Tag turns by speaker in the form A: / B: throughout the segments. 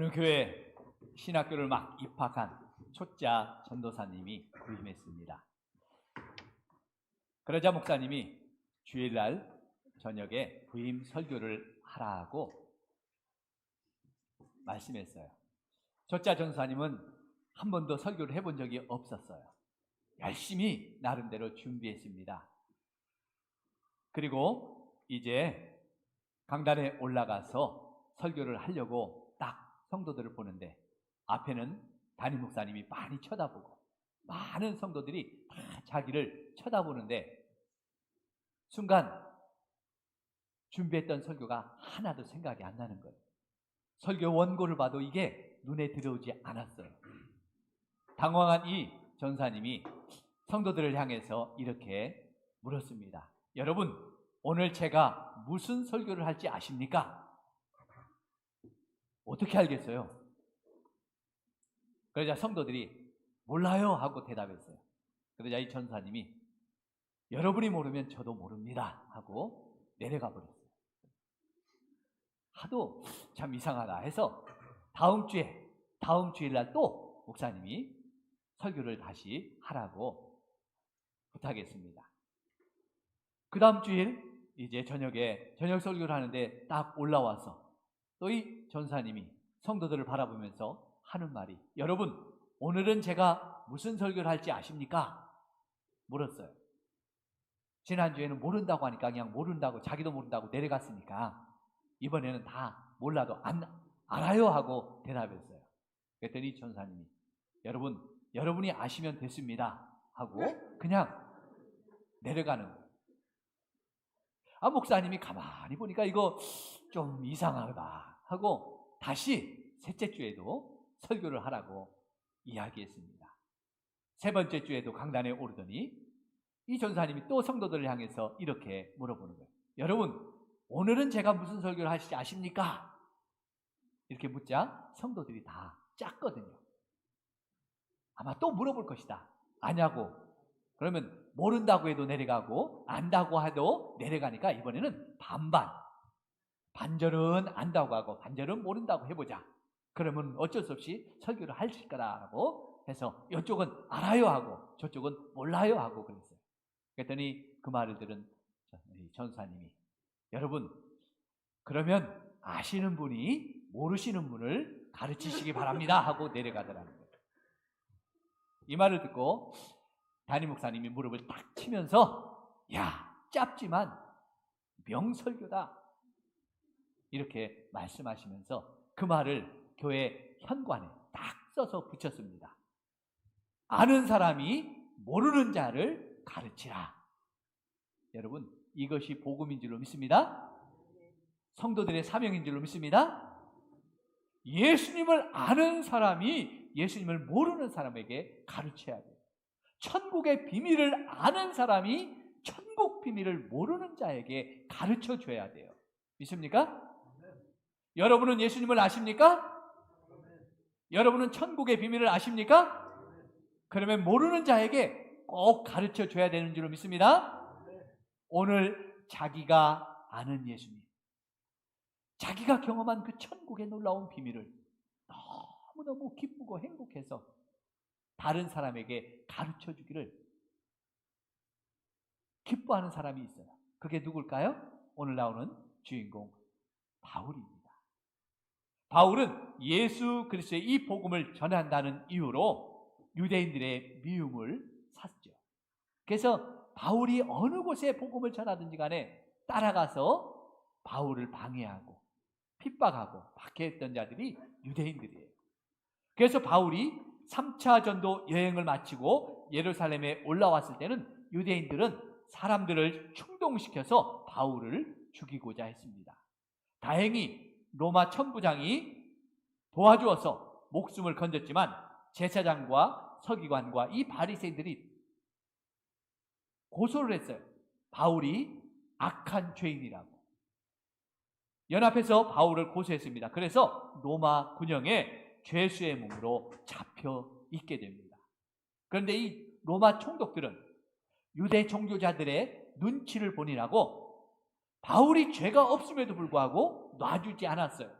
A: 어느 교회 신학교를 막 입학한 초짜 전도사님이 부임했습니다. 그러자 목사님이 주일날 저녁에 부임 설교를 하라고 말씀했어요. 초짜 전도사님은 한 번도 설교를 해본 적이 없었어요. 열심히 나름대로 준비했습니다. 그리고 이제 강단에 올라가서 설교를 하려고 딱 성도들을 보는데 앞에는 담임 목사님이 많이 쳐다보고 많은 성도들이 다 자기를 쳐다보는데 순간 준비했던 설교가 하나도 생각이 안 나는 거예요. 설교 원고를 봐도 이게 눈에 들어오지 않았어요. 당황한 이 전사님이 성도들을 향해서 이렇게 물었습니다. 여러분, 오늘 제가 무슨 설교를 할지 아십니까? 어떻게 알겠어요? 그러자 성도들이 몰라요 하고 대답했어요. 그러자 이 전사님이 여러분이 모르면 저도 모릅니다 하고 내려가 버렸어요. 하도 참 이상하다 해서 다음 주일날 또 목사님이 설교를 다시 하라고 부탁했습니다. 그 다음 주일 이제 저녁에 저녁 설교를 하는데 딱 올라와서 또 이 전사님이 성도들을 바라보면서 하는 말이 여러분, 오늘은 제가 무슨 설교를 할지 아십니까? 물었어요. 지난주에는 모른다고 하니까 그냥 모른다고 자기도 모른다고 내려갔으니까 이번에는 다 몰라도 알아요 하고 대답했어요. 그랬더니 전사님이 여러분이 아시면 됐습니다 하고 그냥 내려가는 거예요. 목사님이 가만히 보니까 이거 좀 이상하다 하고 다시 셋째 주에도 설교를 하라고 이야기했습니다. 세 번째 주에도 강단에 오르더니 이 전사님이 또 성도들을 향해서 이렇게 물어보는 거예요. 여러분, 오늘은 제가 무슨 설교를 하실지 아십니까? 이렇게 묻자 성도들이 다 짰거든요. 아마 또 물어볼 것이다. 아냐고. 그러면 모른다고 해도 내려가고 안다고 해도 내려가니까 이번에는 반반. 반절은 안다고 하고 반절은 모른다고 해보자. 그러면 어쩔 수 없이 설교를 하실 거라고 해서 이쪽은 알아요 하고 저쪽은 몰라요 하고 그랬어요. 그랬더니 그 말을 들은 전사님이 여러분, 그러면 아시는 분이 모르시는 분을 가르치시기 바랍니다 하고 내려가더라는 거예요. 이 말을 듣고 담임 목사님이 무릎을 딱 치면서 야, 짧지만 명설교다 이렇게 말씀하시면서 그 말을 교회 현관에 딱 써서 붙였습니다. 아는 사람이 모르는 자를 가르치라. 여러분, 이것이 복음인 줄로 믿습니다. 성도들의 사명인 줄로 믿습니다. 예수님을 아는 사람이 예수님을 모르는 사람에게 가르쳐야 돼요. 천국의 비밀을 아는 사람이 천국 비밀을 모르는 자에게 가르쳐줘야 돼요. 믿습니까? 여러분은 예수님을 아십니까? 여러분은 천국의 비밀을 아십니까? 그러면 모르는 자에게 꼭 가르쳐줘야 되는 줄로 믿습니다. 오늘 자기가 아는 예수님, 자기가 경험한 그 천국의 놀라운 비밀을 너무너무 기쁘고 행복해서 다른 사람에게 가르쳐주기를 기뻐하는 사람이 있어요. 그게 누굴까요? 오늘 나오는 주인공 바울입니다. 바울은 예수 그리스도의 이 복음을 전한다는 이유로 유대인들의 미움을 샀죠. 그래서 바울이 어느 곳에 복음을 전하든지 간에 따라가서 바울을 방해하고 핍박하고 박해했던 자들이 유대인들이에요. 그래서 바울이 3차 전도 여행을 마치고 예루살렘에 올라왔을 때는 유대인들은 사람들을 충동시켜서 바울을 죽이고자 했습니다. 다행히 로마 천부장이 도와주어서 목숨을 건졌지만 제사장과 서기관과 이 바리새인들이 고소를 했어요. 바울이 악한 죄인이라고. 연합해서 바울을 고소했습니다. 그래서 로마 군영에 죄수의 몸으로 잡혀 있게 됩니다. 그런데 이 로마 총독들은 유대 종교자들의 눈치를 보느라고 바울이 죄가 없음에도 불구하고 놔주지 않았어요.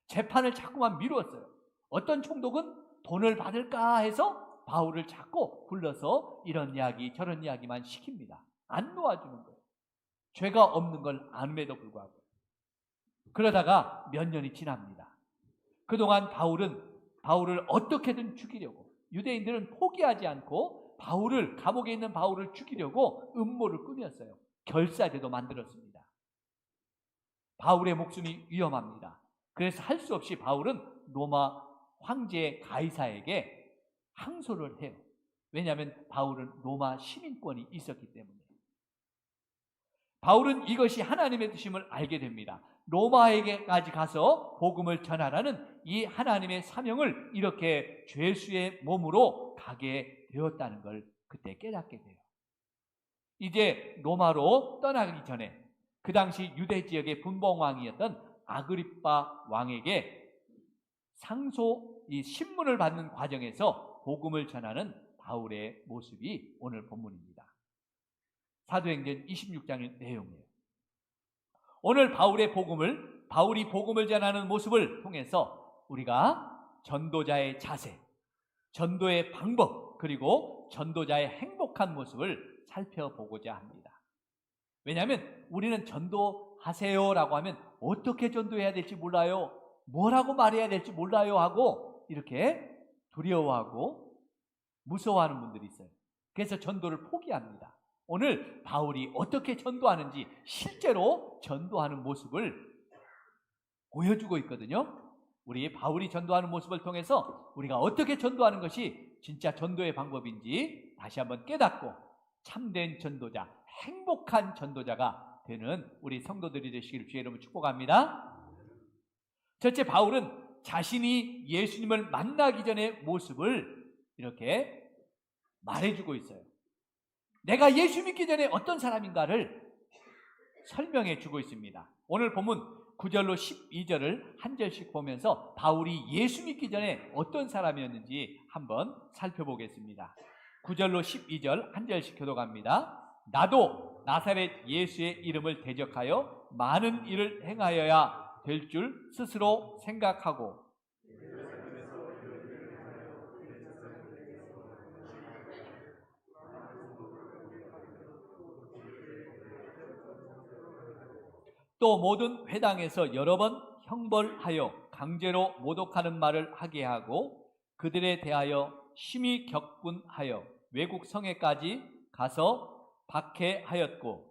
A: 재판을 자꾸만 미루었어요. 어떤 총독은 돈을 받을까 해서 바울을 자꾸 불러서 이런 이야기 저런 이야기만 시킵니다. 안 놓아주는 거예요. 죄가 없는 걸 아는에도 불구하고. 그러다가 몇 년이 지납니다. 그동안 바울을 어떻게든 죽이려고, 유대인들은 포기하지 않고 감옥에 있는 바울을 죽이려고 음모를 꾸몄어요. 결사대도 만들었습니다. 바울의 목숨이 위험합니다. 그래서 할 수 없이 바울은 로마 황제 가이사에게 항소를 해요. 왜냐하면 바울은 로마 시민권이 있었기 때문에. 바울은 이것이 하나님의 뜻임을 알게 됩니다. 로마에게까지 가서 복음을 전하라는 이 하나님의 사명을 이렇게 죄수의 몸으로 가게 되었다는 걸 그때 깨닫게 돼요. 이제 로마로 떠나기 전에 그 당시 유대 지역의 분봉왕이었던 아그리빠 왕에게 이 신문을 받는 과정에서 복음을 전하는 바울의 모습이 오늘 본문입니다. 사도행전 26장의 내용이에요. 오늘 바울이 복음을 전하는 모습을 통해서 우리가 전도자의 자세, 전도의 방법, 그리고 전도자의 행복한 모습을 살펴보고자 합니다. 왜냐하면 우리는 전도하세요라고 하면 어떻게 전도해야 될지 몰라요, 뭐라고 말해야 될지 몰라요 하고 이렇게 두려워하고 무서워하는 분들이 있어요. 그래서 전도를 포기합니다. 오늘 바울이 어떻게 전도하는지 실제로 전도하는 모습을 보여주고 있거든요. 우리 바울이 전도하는 모습을 통해서 우리가 어떻게 전도하는 것이 진짜 전도의 방법인지 다시 한번 깨닫고 참된 전도자, 행복한 전도자가 되는 우리 성도들이 되시기를 주의 이름으로 축복합니다. 첫째, 바울은 자신이 예수님을 만나기 전의 모습을 이렇게 말해주고 있어요. 내가 예수 믿기 전에 어떤 사람인가를 설명해 주고 있습니다. 오늘 본문 9절로 12절을 한 절씩 보면서 바울이 예수 믿기 전에 어떤 사람이었는지 한번 살펴보겠습니다. 9절로 12절 한 절씩 교독합니다. 나도 나사렛 예수의 이름을 대적하여 많은 일을 행하여야 될 줄 스스로 생각하고 또 모든 회당에서 여러 번 형벌하여 강제로 모독하는 말을 하게 하고 그들에 대하여 심히 격분하여 외국 성에까지 가서 박해하였고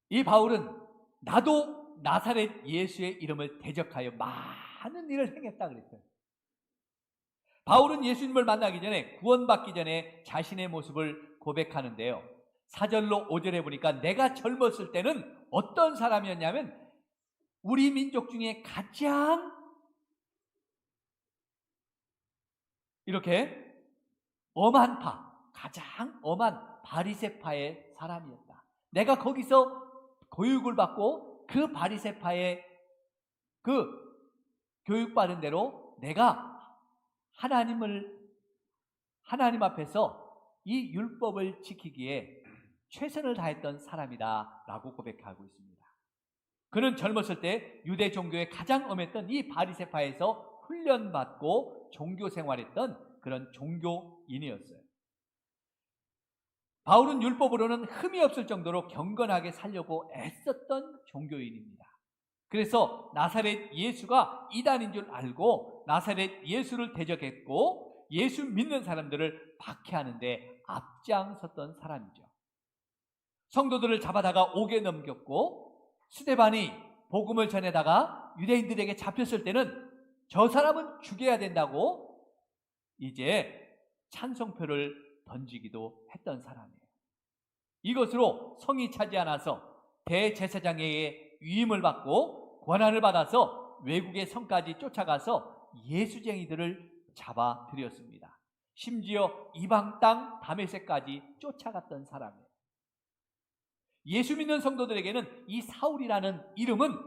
A: 이 바울은 나도 나사렛 예수의 이름을 대적하여 많은 일을 행했다 그랬어요. 바울은 예수님을 만나기 전에, 구원받기 전에 자신의 모습을 고백하는데요. 4절로 5절에 보니까 내가 젊었을 때는 어떤 사람이었냐면 우리 민족 중에 가장 이렇게 가장 엄한 바리새파의 사람이었다. 내가 거기서 교육을 받고 그 바리새파의 그 교육받은 대로 내가 하나님 앞에서 이 율법을 지키기에 최선을 다했던 사람이다 라고 고백하고 있습니다. 그는 젊었을 때 유대 종교에 가장 엄했던 이 바리새파에서 훈련받고 종교 생활했던 그런 종교인이었어요. 바울은 율법으로는 흠이 없을 정도로 경건하게 살려고 애썼던 종교인입니다. 그래서 나사렛 예수가 이단인 줄 알고 나사렛 예수를 대적했고 예수 믿는 사람들을 박해하는데 앞장섰던 사람이죠. 성도들을 잡아다가 옥에 넘겼고 스데반이 복음을 전해다가 유대인들에게 잡혔을 때는 저 사람은 죽여야 된다고 이제 찬송표를 던지기도 했던 사람이에요. 이것으로 성이 차지 않아서 대제사장에게 위임을 받고 권한을 받아서 외국의 성까지 쫓아가서 예수쟁이들을 잡아들였습니다. 심지어 이방 땅 다메섹까지 쫓아갔던 사람이에요. 예수 믿는 성도들에게는 이 사울이라는 이름은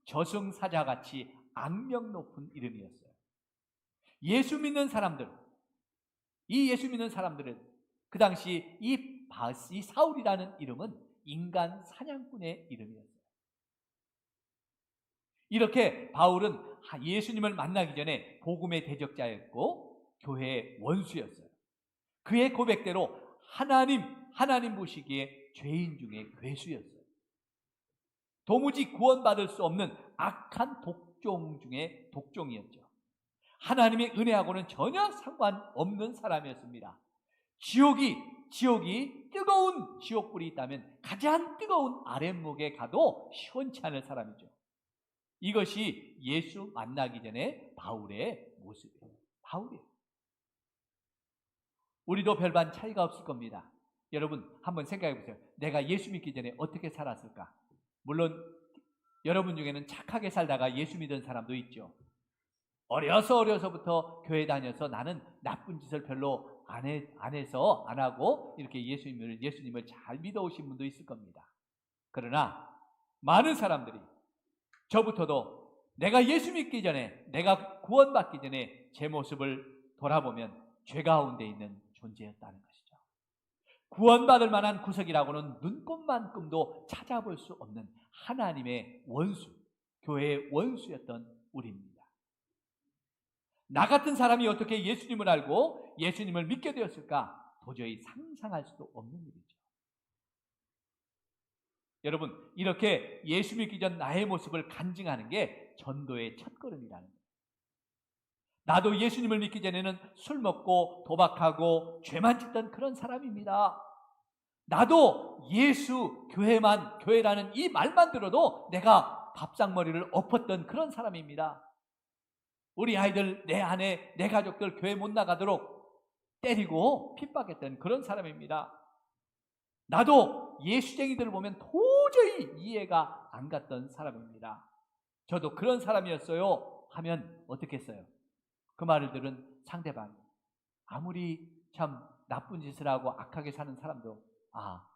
A: 저승사자같이 악명 높은 이름이었어요. 예수 믿는 사람들은 그 당시 이 이 사울이라는 이름은 인간 사냥꾼의 이름이었어요. 이렇게 바울은 예수님을 만나기 전에 복음의 대적자였고 교회의 원수였어요. 그의 고백대로 하나님 보시기에 죄인 중에 괴수였어요. 도무지 구원받을 수 없는 악한 독종 중에 독종이었죠. 하나님의 은혜하고는 전혀 상관없는 사람이었습니다. 지옥이 뜨거운 지옥불이 있다면 가장 뜨거운 아랫목에 가도 시원치 않을 사람이죠. 이것이 예수 만나기 전에 바울의 모습이에요. 바울이에요. 우리도 별반 차이가 없을 겁니다. 여러분 한번 생각해 보세요. 내가 예수 믿기 전에 어떻게 살았을까? 물론 여러분 중에는 착하게 살다가 예수 믿은 사람도 있죠. 어려서부터 교회 다녀서 나는 나쁜 짓을 별로 안 하고 이렇게 예수님을 잘 믿어오신 분도 있을 겁니다. 그러나 많은 사람들이 저부터도 내가 예수 믿기 전에, 내가 구원받기 전에 제 모습을 돌아보면 죄 가운데 있는 존재였다는 것이죠. 구원받을 만한 구석이라고는 눈꼽만큼도 찾아볼 수 없는 하나님의 원수, 교회의 원수였던 우리입니다. 나 같은 사람이 어떻게 예수님을 알고 예수님을 믿게 되었을까? 도저히 상상할 수도 없는 일이죠. 여러분, 이렇게 예수 믿기 전 나의 모습을 간증하는 게 전도의 첫걸음이라는 거예요. 나도 예수님을 믿기 전에는 술 먹고 도박하고 죄만 짓던 그런 사람입니다. 나도 예수, 교회라는 이 말만 들어도 내가 밥상머리를 엎었던 그런 사람입니다. 우리 아이들, 내 아내, 내 가족들 교회 못 나가도록 때리고 핍박했던 그런 사람입니다. 나도 예수쟁이들을 보면 도저히 이해가 안 갔던 사람입니다. 저도 그런 사람이었어요 하면 어떻게 했어요? 그 말을 들은 상대방이 아무리 참 나쁜 짓을 하고 악하게 사는 사람도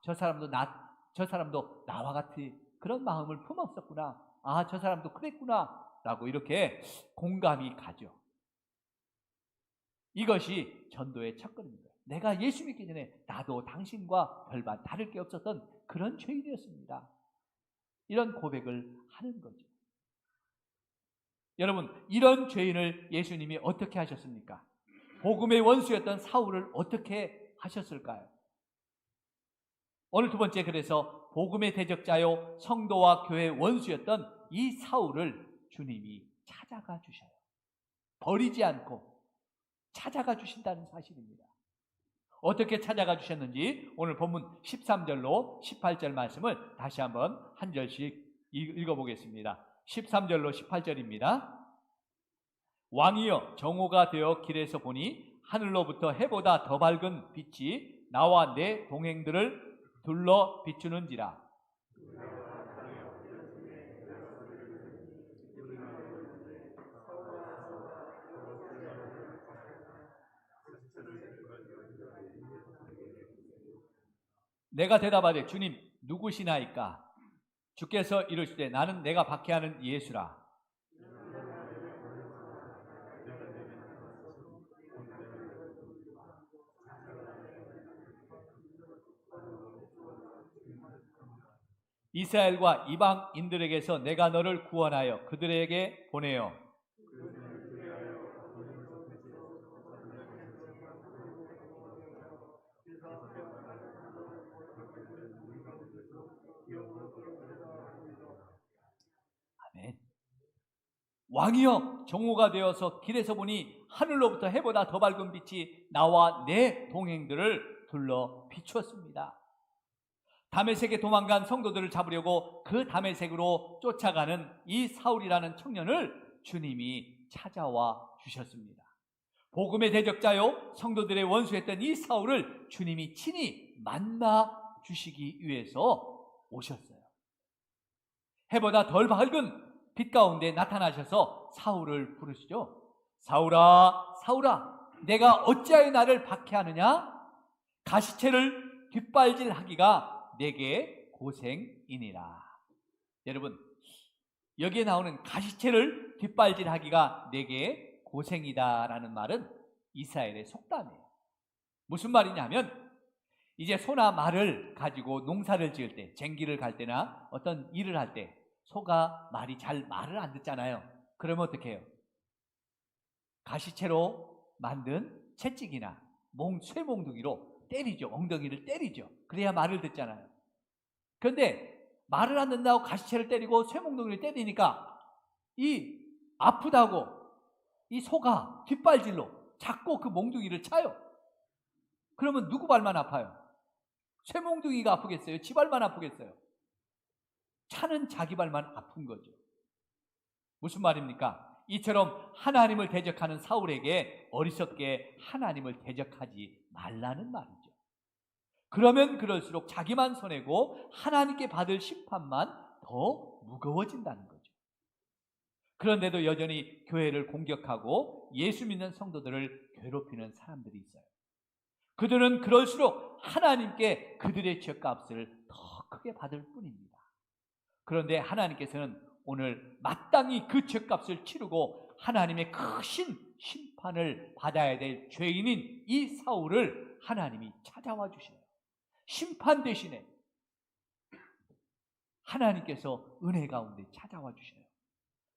A: 저 사람도 나와 같이 그런 마음을 품었었구나. 저 사람도 그랬구나 라고 이렇게 공감이 가죠. 이것이 전도의 첫걸음입니다. 내가 예수 믿기 전에 나도 당신과 별반 다를 게 없었던 그런 죄인이었습니다. 이런 고백을 하는 거죠. 여러분, 이런 죄인을 예수님이 어떻게 하셨습니까? 복음의 원수였던 사울을 어떻게 하셨을까요? 오늘 두 번째, 그래서 복음의 대적자요 성도와 교회의 원수였던 이 사울을 주님이 찾아가 주셔요. 버리지 않고 찾아가 주신다는 사실입니다. 어떻게 찾아가 주셨는지 오늘 본문 13절로 18절 말씀을 다시 한번 한 절씩 읽어보겠습니다. 13절로 18절입니다. 왕이여, 정오가 되어 길에서 보니 하늘로부터 해보다 더 밝은 빛이 나와 내 동행들을 둘러 비추는지라. 내가 대답하되 주님 누구시나이까? 주께서 이르시되 나는 내가 박해하는 예수라. 이스라엘과 이방인들에게서 내가 너를 구원하여 그들에게 보내어 아멘. 왕이여, 정오가 되어서 길에서 보니 하늘로부터 해보다 더 밝은 빛이 나와 내 동행들을 둘러 비추었습니다. 다메섹에 도망간 성도들을 잡으려고 그 다메섹으로 쫓아가는 이 사울이라는 청년을 주님이 찾아와 주셨습니다. 복음의 대적자요 성도들의 원수였던 이 사울을 주님이 친히 만나 주시기 위해서 오셨어요. 해보다 덜 밝은 빛 가운데 나타나셔서 사울을 부르시죠. 사울아, 사울아, 내가 어찌하여 나를 박해하느냐? 가시체를 뒷발질하기가 내게 고생이니라. 여러분, 여기에 나오는 가시체를 뒷발질하기가 내게 고생이다라는 말은 이스라엘의 속담이에요. 무슨 말이냐면 이제 소나 말을 가지고 농사를 지을 때, 쟁기를 갈 때나 어떤 일을 할 때 소가 말이 잘 말을 안 듣잖아요. 그러면 어떻게 해요? 가시채로 만든 채찍이나 쇠몽둥이로 때리죠. 엉덩이를 때리죠. 그래야 말을 듣잖아요. 그런데 말을 안 듣는다고 가시채를 때리고 쇠몽둥이를 때리니까 이 아프다고 이 소가 뒷발질로 자꾸 그 몽둥이를 차요. 그러면 누구 발만 아파요? 쇠몽둥이가 아프겠어요? 지 발만 아프겠어요? 차는 자기 발만 아픈 거죠. 무슨 말입니까? 이처럼 하나님을 대적하는 사울에게 어리석게 하나님을 대적하지 말라는 말이죠. 그러면 그럴수록 자기만 손해고 하나님께 받을 심판만 더 무거워진다는 거죠. 그런데도 여전히 교회를 공격하고 예수 믿는 성도들을 괴롭히는 사람들이 있어요. 그들은 그럴수록 하나님께 그들의 죄값을 더 크게 받을 뿐입니다. 그런데 하나님께서는 오늘 마땅히 그 죄값을 치르고 하나님의 크신 심판을 받아야 될 죄인인 이 사울을 하나님이 찾아와 주셔요. 심판 대신에 하나님께서 은혜 가운데 찾아와 주셔요.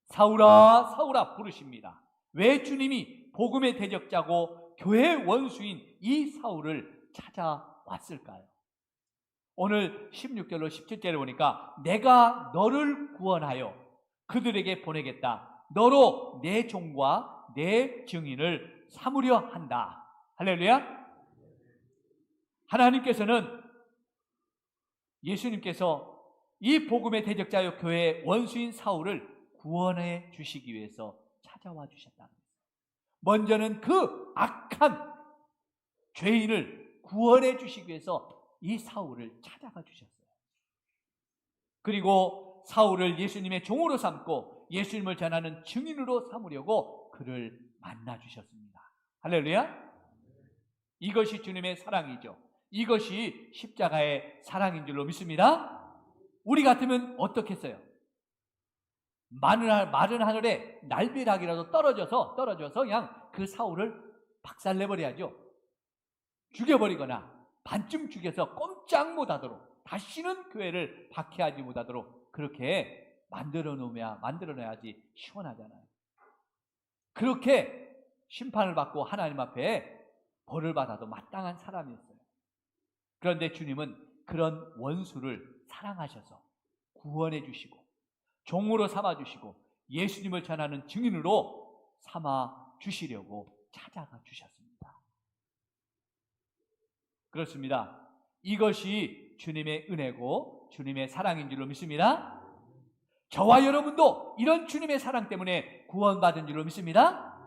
A: 사울아 사울아 부르십니다. 왜 주님이 복음의 대적자고 교회의 원수인 이 사울을 찾아왔을까요? 오늘 16절로 17절에 보니까 내가 너를 구원하여 그들에게 보내겠다. 너로 내 종과 내 증인을 삼으려 한다. 할렐루야. 하나님께서는 예수님께서 이 복음의 대적자여 교회의 원수인 사울을 구원해 주시기 위해서 찾아와 주셨다는 거예요. 먼저는 그 악한 죄인을 구원해 주시기 위해서 이 사울을 찾아가 주셨어요. 그리고 사울을 예수님의 종으로 삼고 예수님을 전하는 증인으로 삼으려고 그를 만나 주셨습니다. 할렐루야. 이것이 주님의 사랑이죠. 이것이 십자가의 사랑인 줄로 믿습니다. 우리 같으면 어떻겠어요? 마른 하늘에 날벼락이라도 떨어져서 그냥 그 사울을 박살내버려야죠. 죽여버리거나 반쯤 죽여서 꼼짝 못하도록, 다시는 교회를 박해하지 못하도록 그렇게 만들어놔야지 시원하잖아요. 그렇게 심판을 받고 하나님 앞에 벌을 받아도 마땅한 사람이었어요. 그런데 주님은 그런 원수를 사랑하셔서 구원해 주시고 종으로 삼아 주시고 예수님을 전하는 증인으로 삼아 주시려고 찾아가 주셨습니다. 그렇습니다. 이것이 주님의 은혜고 주님의 사랑인 줄로 믿습니다. 저와 여러분도 이런 주님의 사랑 때문에 구원받은 줄로 믿습니다.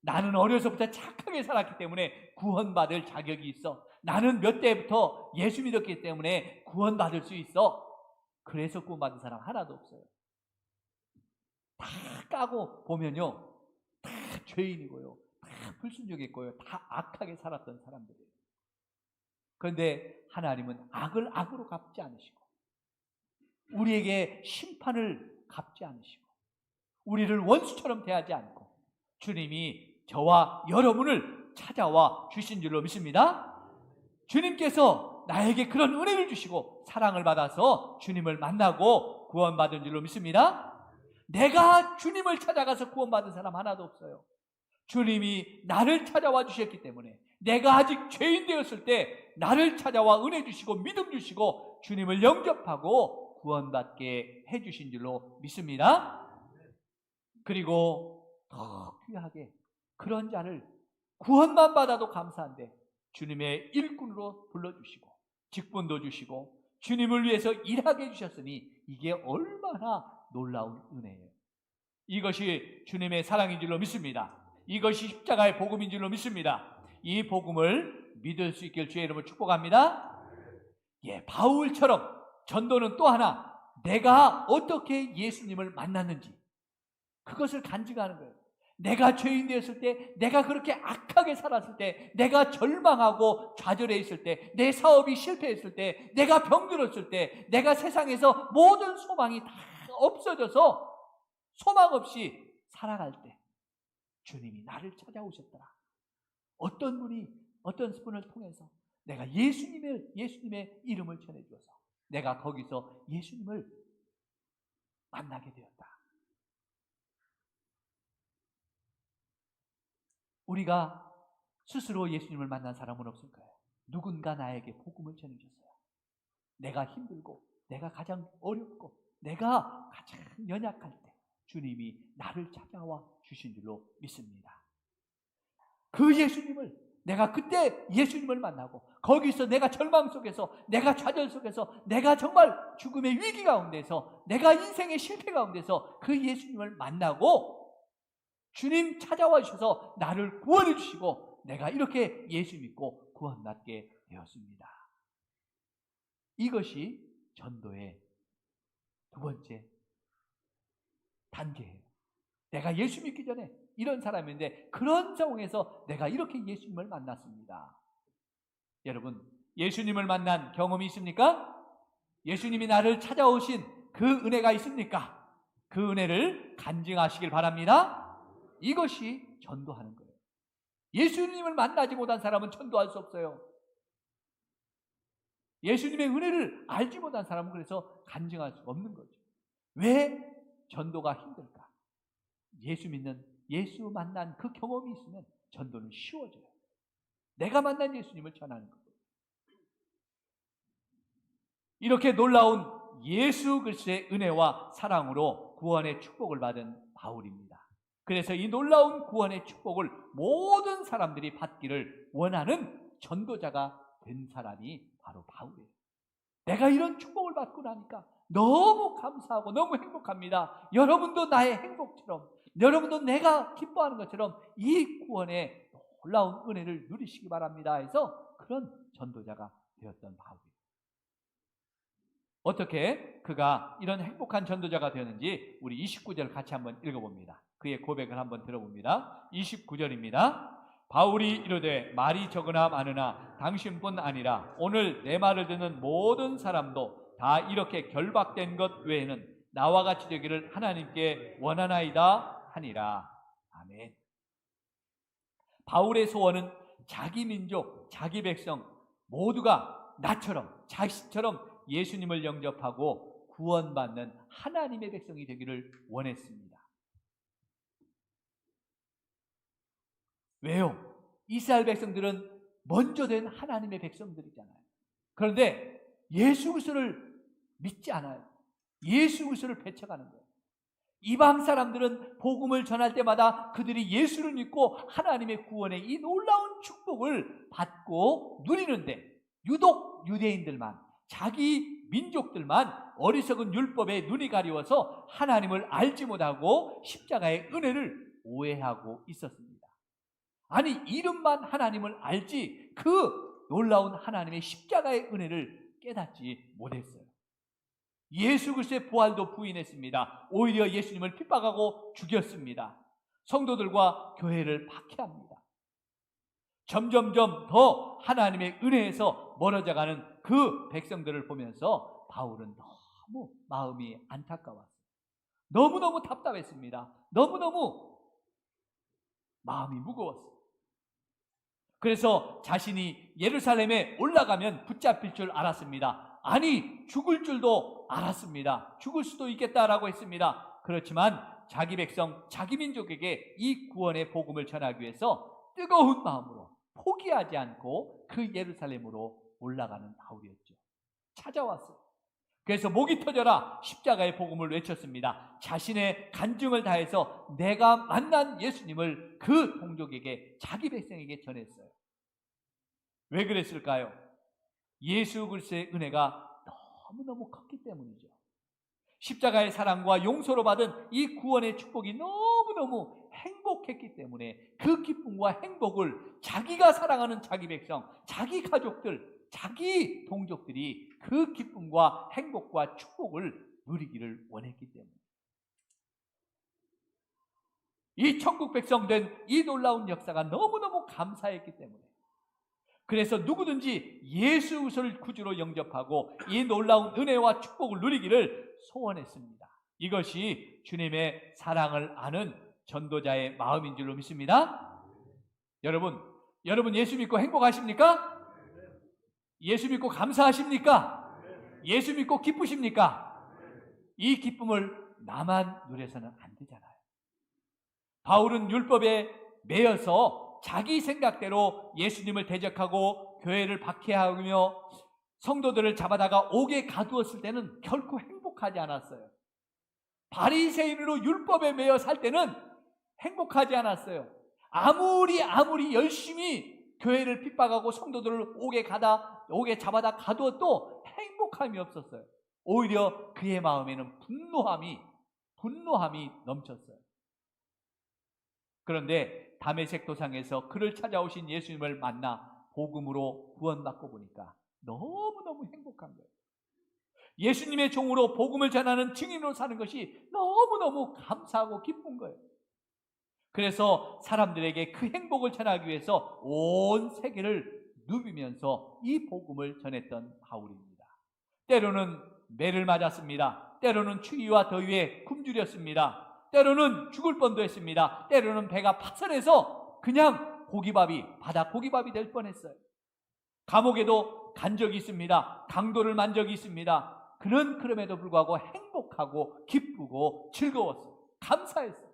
A: 나는 어려서부터 착하게 살았기 때문에 구원받을 자격이 있어. 나는 몇 대부터 예수 믿었기 때문에 구원받을 수 있어. 그래서 구원받은 사람 하나도 없어요. 다 까고 보면요, 다 죄인이고요, 다 불순종했고요, 다 악하게 살았던 사람들이에요. 그런데 하나님은 악을 악으로 갚지 않으시고 우리에게 심판을 갚지 않으시고 우리를 원수처럼 대하지 않고 주님이 저와 여러분을 찾아와 주신 줄로 믿습니다. 주님께서 나에게 그런 은혜를 주시고 사랑을 받아서 주님을 만나고 구원받은 줄로 믿습니다. 내가 주님을 찾아가서 구원받은 사람 하나도 없어요. 주님이 나를 찾아와 주셨기 때문에 내가 아직 죄인 되었을 때 나를 찾아와 은혜 주시고 믿음 주시고 주님을 영접하고 구원받게 해주신 줄로 믿습니다. 그리고 더 귀하게 그런 자를 구원만 받아도 감사한데 주님의 일꾼으로 불러주시고 직분도 주시고 주님을 위해서 일하게 해주셨으니 이게 얼마나 놀라운 은혜예요. 이것이 주님의 사랑인 줄로 믿습니다. 이것이 십자가의 복음인 줄로 믿습니다. 이 복음을 믿을 수 있길 주의 이름으로 축복합니다. 바울처럼 전도는 또 하나, 내가 어떻게 예수님을 만났는지 그것을 간직하는 거예요. 내가 죄인 되었을 때, 내가 그렇게 악하게 살았을 때, 내가 절망하고 좌절해 있을 때, 내 사업이 실패했을 때, 내가 병들었을 때, 내가 세상에서 모든 소망이 다 없어져서 소망 없이 살아갈 때 주님이 나를 찾아오셨더라. 어떤 분을 통해서 내가 예수님의 이름을 전해주어서 내가 거기서 예수님을 만나게 되었다. 우리가 스스로 예수님을 만난 사람은 없을 거예요. 누군가 나에게 복음을 전해줬어요. 내가 힘들고 내가 가장 어렵고 내가 가장 연약할 때 주님이 나를 찾아와 주신 줄로 믿습니다. 그 예수님을 내가 그때 예수님을 만나고 거기서 내가 절망 속에서 내가 좌절 속에서 내가 정말 죽음의 위기 가운데서 내가 인생의 실패 가운데서 그 예수님을 만나고 주님 찾아와 주셔서 나를 구원해 주시고 내가 이렇게 예수 믿고 구원받게 되었습니다. 이것이 전도의 두 번째 단계예요. 내가 예수 믿기 전에 이런 사람인데 그런 상황에서 내가 이렇게 예수님을 만났습니다. 여러분, 예수님을 만난 경험이 있습니까? 예수님이 나를 찾아오신 그 은혜가 있습니까? 그 은혜를 간증하시길 바랍니다. 이것이 전도하는 거예요. 예수님을 만나지 못한 사람은 전도할 수 없어요. 예수님의 은혜를 알지 못한 사람은 그래서 간증할 수 없는 거죠. 왜 전도가 힘들까? 예수 만난 그 경험이 있으면 전도는 쉬워져요. 내가 만난 예수님을 전하는 거예요. 이렇게 놀라운 예수 그리스도의 은혜와 사랑으로 구원의 축복을 받은 바울입니다. 그래서 이 놀라운 구원의 축복을 모든 사람들이 받기를 원하는 전도자가 된 사람이 바로 바울이에요. 내가 이런 축복을 받고 나니까 너무 감사하고 너무 행복합니다. 여러분도 나의 행복처럼, 여러분도 내가 기뻐하는 것처럼 이 구원의 놀라운 은혜를 누리시기 바랍니다 해서 그런 전도자가 되었던 바울이에요. 어떻게 그가 이런 행복한 전도자가 되었는지 우리 29절 같이 한번 읽어봅니다. 그의 고백을 한번 들어봅니다. 29절입니다. 바울이 이르되 말이 적으나 많으나 당신뿐 아니라 오늘 내 말을 듣는 모든 사람도 다 이렇게 결박된 것 외에는 나와 같이 되기를 하나님께 원하나이다 하니라. 아멘. 바울의 소원은 자기 민족, 자기 백성 모두가 나처럼 자신처럼 예수님을 영접하고 구원받는 하나님의 백성이 되기를 원했습니다. 왜요? 이스라엘 백성들은 먼저 된 하나님의 백성들이잖아요. 그런데 예수 그리스도를 믿지 않아요. 예수 그리스도를 배척하는 거예요. 이방 사람들은 복음을 전할 때마다 그들이 예수를 믿고 하나님의 구원의 이 놀라운 축복을 받고 누리는데 유독 유대인들만, 자기 민족들만 어리석은 율법에 눈이 가리워서 하나님을 알지 못하고 십자가의 은혜를 오해하고 있었습니다. 아니, 이름만 하나님을 알지 그 놀라운 하나님의 십자가의 은혜를 깨닫지 못했어요. 예수 그리스도의 부활도 부인했습니다. 오히려 예수님을 핍박하고 죽였습니다. 성도들과 교회를 박해합니다. 점점점 더 하나님의 은혜에서 멀어져가는 그 백성들을 보면서 바울은 너무 마음이 안타까웠어요. 너무너무 답답했습니다. 너무너무 마음이 무거웠어요. 그래서 자신이 예루살렘에 올라가면 붙잡힐 줄 알았습니다. 아니, 죽을 줄도 알았습니다. 죽을 수도 있겠다라고 했습니다. 그렇지만 자기 백성, 자기 민족에게 이 구원의 복음을 전하기 위해서 뜨거운 마음으로 포기하지 않고 그 예루살렘으로 올라가는 바울이었죠. 찾아왔어요. 그래서 목이 터져라 십자가의 복음을 외쳤습니다. 자신의 간증을 다해서 내가 만난 예수님을 그 동족에게, 자기 백성에게 전했어요. 왜 그랬을까요? 예수 그리스도의 은혜가 너무너무 컸기 때문이죠. 십자가의 사랑과 용서로 받은 이 구원의 축복이 너무너무 행복했기 때문에 그 기쁨과 행복을 자기가 사랑하는 자기 백성, 자기 가족들, 자기 동족들이 그 기쁨과 행복과 축복을 누리기를 원했기 때문에, 이 천국 백성 된 이 놀라운 역사가 너무너무 감사했기 때문에, 그래서 누구든지 예수 그리스도를 구주로 영접하고 이 놀라운 은혜와 축복을 누리기를 소원했습니다. 이것이 주님의 사랑을 아는 전도자의 마음인 줄로 믿습니다. 여러분 예수 믿고 행복하십니까? 예수 믿고 감사하십니까? 예수 믿고 기쁘십니까? 이 기쁨을 나만 누려서는 안 되잖아요. 바울은 율법에 매여서 자기 생각대로 예수님을 대적하고 교회를 박해하며 성도들을 잡아다가 옥에 가두었을 때는 결코 행복하지 않았어요. 바리새인으로 율법에 매여 살 때는 행복하지 않았어요. 아무리 열심히 교회를 핍박하고 성도들을 옥에 잡아다 가두어도 행복함이 없었어요. 오히려 그의 마음에는 분노함이 넘쳤어요. 그런데 다메섹 도상에서 그를 찾아오신 예수님을 만나 복음으로 구원받고 보니까 너무너무 행복한 거예요. 예수님의 종으로 복음을 전하는 증인으로 사는 것이 너무너무 감사하고 기쁜 거예요. 그래서 사람들에게 그 행복을 전하기 위해서 온 세계를 누비면서 이 복음을 전했던 바울입니다. 때로는 매를 맞았습니다. 때로는 추위와 더위에 굶주렸습니다. 때로는 죽을 뻔도 했습니다. 때로는 배가 파선해서 그냥 바다 고기밥이 될 뻔했어요. 감옥에도 간 적이 있습니다. 강도를 만 적이 있습니다. 그는 그럼에도 불구하고 행복하고 기쁘고 즐거웠어요. 감사했어요.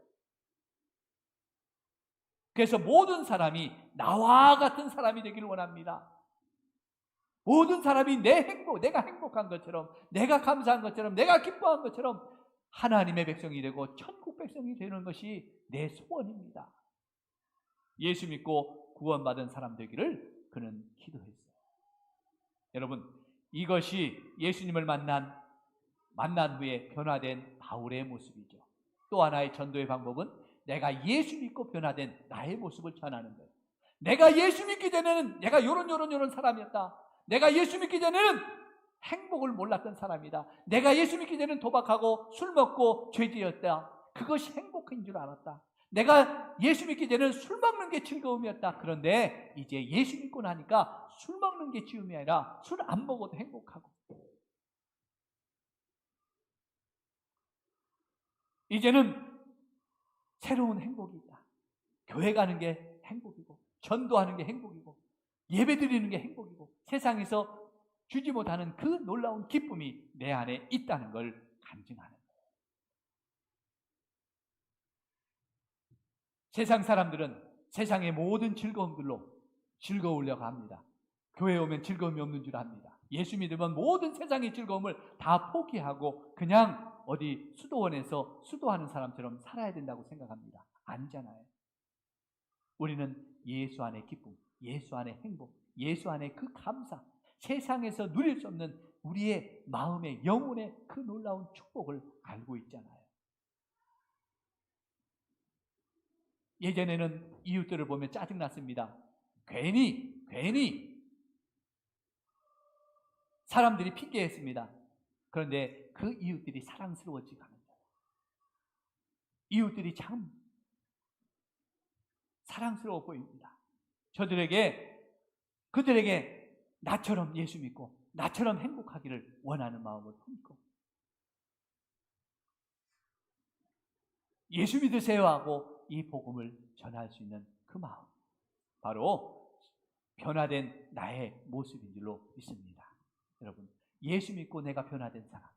A: 그래서 모든 사람이 나와 같은 사람이 되기를 원합니다. 모든 사람이 내가 행복한 것처럼, 내가 감사한 것처럼, 내가 기뻐한 것처럼 하나님의 백성이 되고 천국 백성이 되는 것이 내 소원입니다. 예수 믿고 구원받은 사람 되기를 그는 기도했어요. 여러분, 이것이 예수님을 만난 후에 변화된 바울의 모습이죠. 또 하나의 전도의 방법은 내가 예수 믿고 변화된 나의 모습을 전하는 거예요. 내가 예수 믿기 전에는 내가 요런 사람이었다. 내가 예수 믿기 전에는 행복을 몰랐던 사람이다. 내가 예수 믿기 전에는 도박하고 술 먹고 죄지었다. 그것이 행복인 줄 알았다. 내가 예수 믿기 전에는 술 먹는 게 즐거움이었다. 그런데 이제 예수 믿고 나니까 술 먹는 게 즐거움이 아니라 술 안 먹어도 행복하고, 이제는 새로운 행복이 있다. 교회 가는 게 행복이고, 전도하는 게 행복이고, 예배 드리는 게 행복이고, 세상에서 주지 못하는 그 놀라운 기쁨이 내 안에 있다는 걸 간증하는 거예요. 세상 사람들은 세상의 모든 즐거움들로 즐거우려고 합니다. 교회에 오면 즐거움이 없는 줄 압니다. 예수 믿으면 모든 세상의 즐거움을 다 포기하고 그냥 어디 수도원에서 수도하는 사람처럼 살아야 된다고 생각합니다. 아니잖아요. 우리는 예수 안의 기쁨, 예수 안의 행복, 예수 안의 그 감사, 세상에서 누릴 수 없는 우리의 마음의 영혼의 그 놀라운 축복을 알고 있잖아요. 예전에는 이웃들을 보면 짜증났습니다. 괜히 사람들이 핑계했습니다. 그런데 그 이웃들이 사랑스러워지고 하는 거예요. 이웃들이 참 사랑스러워 보입니다. 그들에게 나처럼 예수 믿고 나처럼 행복하기를 원하는 마음을 품고 예수 믿으세요 하고 이 복음을 전할 수 있는 그 마음, 바로 변화된 나의 모습인 줄로 믿습니다. 여러분, 예수 믿고 내가 변화된 사람,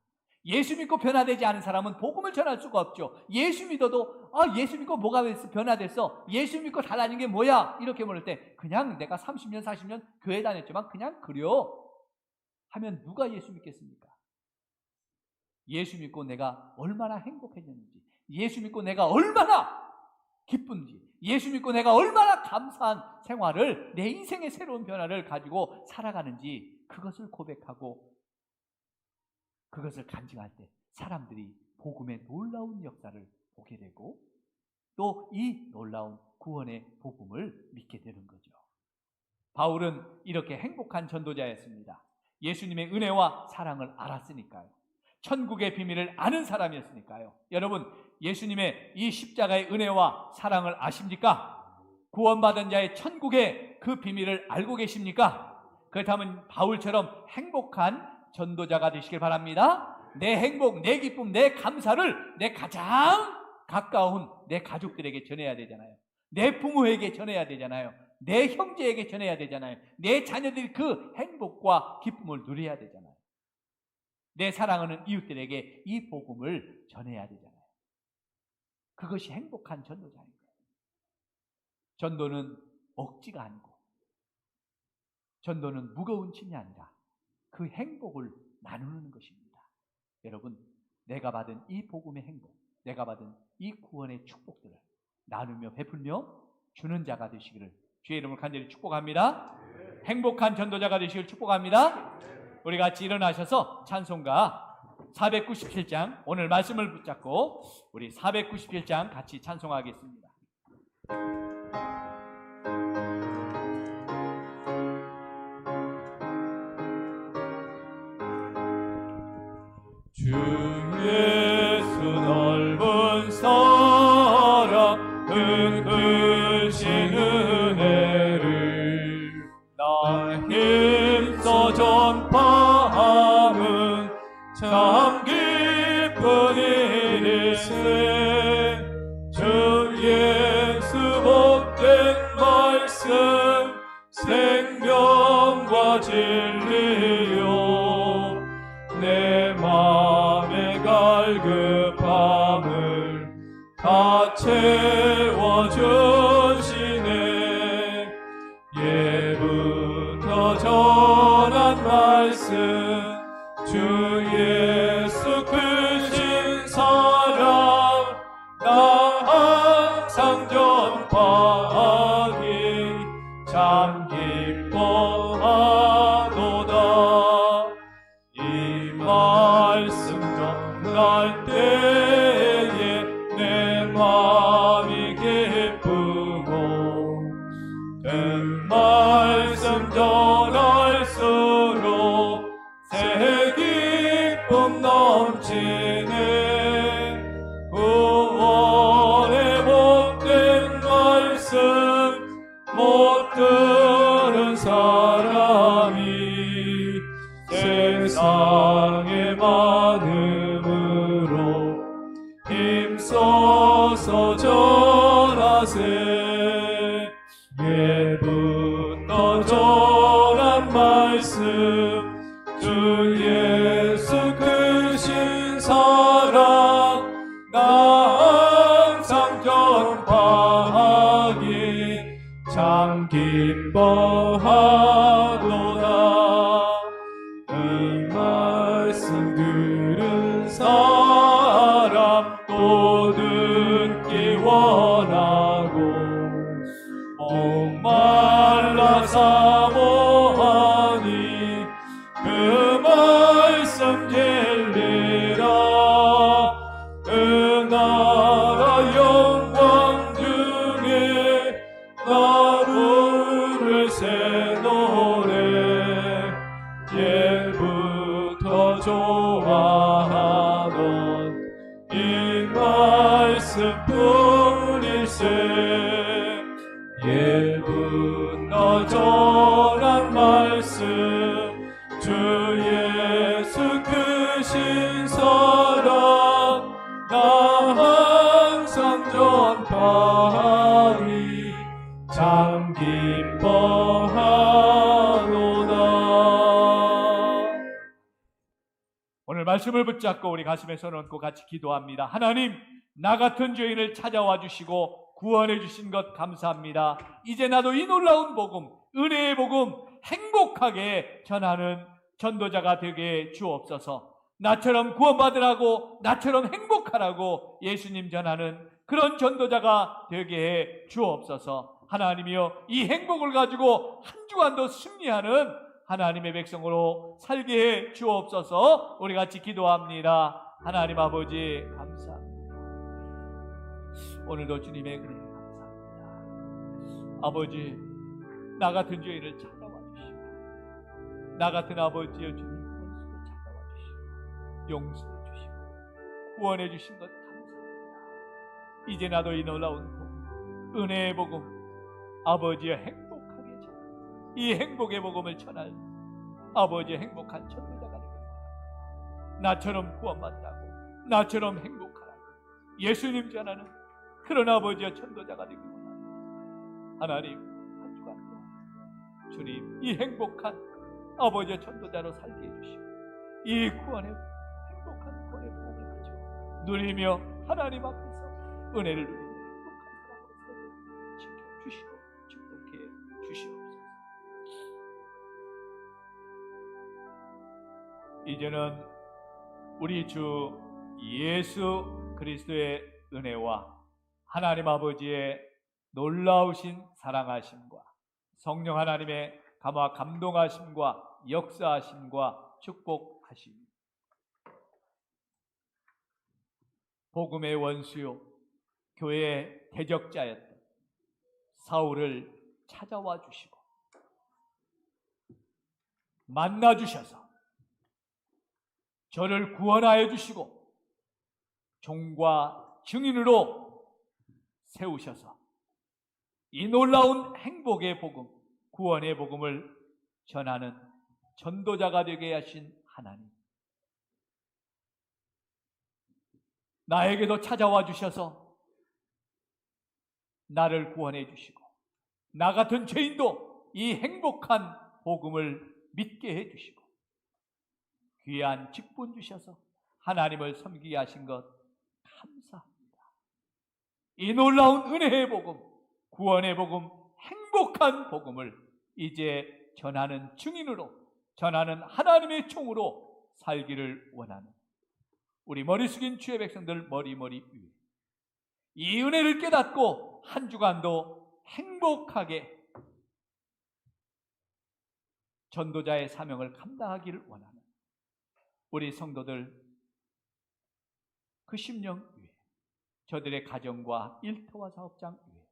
A: 예수 믿고 변화되지 않은 사람은 복음을 전할 수가 없죠. 예수 믿어도 예수 믿고 뭐가 변화됐어? 예수 믿고 달라진 게 뭐야? 이렇게 물을 때 그냥 내가 30년 40년 교회 다녔지만 그냥 그려 하면 누가 예수 믿겠습니까? 예수 믿고 내가 얼마나 행복해졌는지, 예수 믿고 내가 얼마나 기쁜지, 예수 믿고 내가 얼마나 감사한 생활을, 내 인생의 새로운 변화를 가지고 살아가는지, 그것을 고백하고 그것을 간증할 때 사람들이 복음의 놀라운 역사를 보게 되고 또 이 놀라운 구원의 복음을 믿게 되는 거죠. 바울은 이렇게 행복한 전도자였습니다. 예수님의 은혜와 사랑을 알았으니까요. 천국의 비밀을 아는 사람이었으니까요. 여러분, 예수님의 이 십자가의 은혜와 사랑을 아십니까? 구원받은 자의 천국의 그 비밀을 알고 계십니까? 그렇다면 바울처럼 행복한 전도자가 되시길 바랍니다. 내 행복, 내 기쁨, 내 감사를 내 가장 가까운 내 가족들에게 전해야 되잖아요. 내 부모에게 전해야 되잖아요. 내 형제에게 전해야 되잖아요. 내 자녀들이 그 행복과 기쁨을 누려야 되잖아요. 내 사랑하는 이웃들에게 이 복음을 전해야 되잖아요. 그것이 행복한 전도자인 거예요. 전도는 억지가 아니고, 전도는 무거운 짐이 아니라 그 행복을 나누는 것입니다. 여러분, 내가 받은 이 복음의 행복, 내가 받은 이 구원의 축복들을 나누며 베풀며 주는 자가 되시기를 주의 이름을 간절히 축복합니다. 행복한 전도자가 되시기를 축복합니다. 우리 같이 일어나셔서 찬송가 497장, 오늘 말씀을 붙잡고 우리 497장 같이 찬송하겠습니다.
B: 주 예수 넓은 사랑 은으신 은혜를 나 힘써 전파함은 참 기쁜 일일세. 주 예수 복된 말씀 생명과 진리요 내 맘의 갈급함을 다 채워주시네. 예부터 전한 말씀 주 예수 크신 사랑 나 항상 전파하기 참 기뻐하도다. 이 말씀 전할 때에 내 마음이 기쁘고 그 말씀 전할수록 새 기쁨 넘치네. 구원의 복된 말씀 못 들은 사람이 세상에 많음으로 힘써서 전하세. 예부터 전한 말씀 주 예수 크신 사랑 나 항상 전파하기 참 기뻐하도다. 이 말씀 들은 사람 또 듣기 원하고 목말라 사모하니 그 말씀 진리라. 그 나라 영광 중에 나 부를 새 노래. 예부터 좋아하던 이 말씀뿐일세. 예부터 전한 말씀 주 예수 크신 사랑 나 항상 전파하니 참 기뻐하노다.
A: 오늘 말씀을 붙잡고 우리 가슴에 손 얹고 같이 기도합니다. 하나님, 나 같은 죄인을 찾아와 주시고 구원해 주신 것 감사합니다. 이제 나도 이 놀라운 복음, 은혜의 복음 행복하게 전하는 전도자가 되게 주옵소서. 나처럼 구원받으라고, 나처럼 행복하라고 예수님 전하는 그런 전도자가 되게 해 주옵소서. 하나님이여, 이 행복을 가지고 한 주간도 승리하는 하나님의 백성으로 살게 해 주옵소서. 우리 같이 기도합니다. 하나님 아버지 감사합니다. 오늘도 주님의 은혜 감사합니다. 아버지, 나 같은 죄인을 찾아와 주시고, 나 같은 아버지여 주님 원수도 찾아와 주시고, 용서해 주시고, 구원해 주신 것 감사합니다. 이제 나도 이 놀라운 복음, 은혜의 복음, 아버지의 행복하게 전하, 이 행복의 복음을 전할 아버지의 행복한 전도자가 되길 바랍니다. 나처럼 구원받다고, 나처럼 행복하라고 예수님 전하는 그런 아버지의 전도자가 되길 바랍니다. 하나님, 한 주간 주님, 이 행복한 아버지의 전도자로 살게 해주시고 이 구원의 행복한 구원의 복음을 가지고 누리며 하나님 앞에서 은혜를 누리며 행복한 사람으로 지켜주시고 축복해 주시옵소서. 이제는 우리 주 예수 그리스도의 은혜와 하나님 아버지의 놀라우신 사랑하심과 성령 하나님의 감화 감동하심과 역사하심과 축복하심, 복음의 원수요 교회의 대적자였던 사울을 찾아와 주시고 만나 주셔서 저를 구원하여 주시고 종과 증인으로 세우셔서 이 놀라운 행복의 복음, 구원의 복음을 전하는 전도자가 되게 하신 하나님, 나에게도 찾아와 주셔서 나를 구원해 주시고 나 같은 죄인도 이 행복한 복음을 믿게 해 주시고 귀한 직분 주셔서 하나님을 섬기게 하신 것 감사합니다. 이 놀라운 은혜의 복음, 구원의 복음, 행복한 복음을 이제 전하는 증인으로, 전하는 하나님의 총으로 살기를 원하는 우리 머리 숙인 주의 백성들 머리 위에 이 은혜를 깨닫고 한 주간도 행복하게 전도자의 사명을 감당하기를 원하는 우리 성도들 그 심령 위에, 저들의 가정과 일터와 사업장 위에,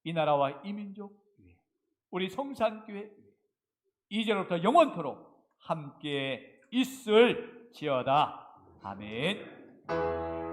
A: 이 나라와 이 민족 위에, 우리 성산교회 위에 이제로부터 영원토록 함께 있을지어다. 아멘.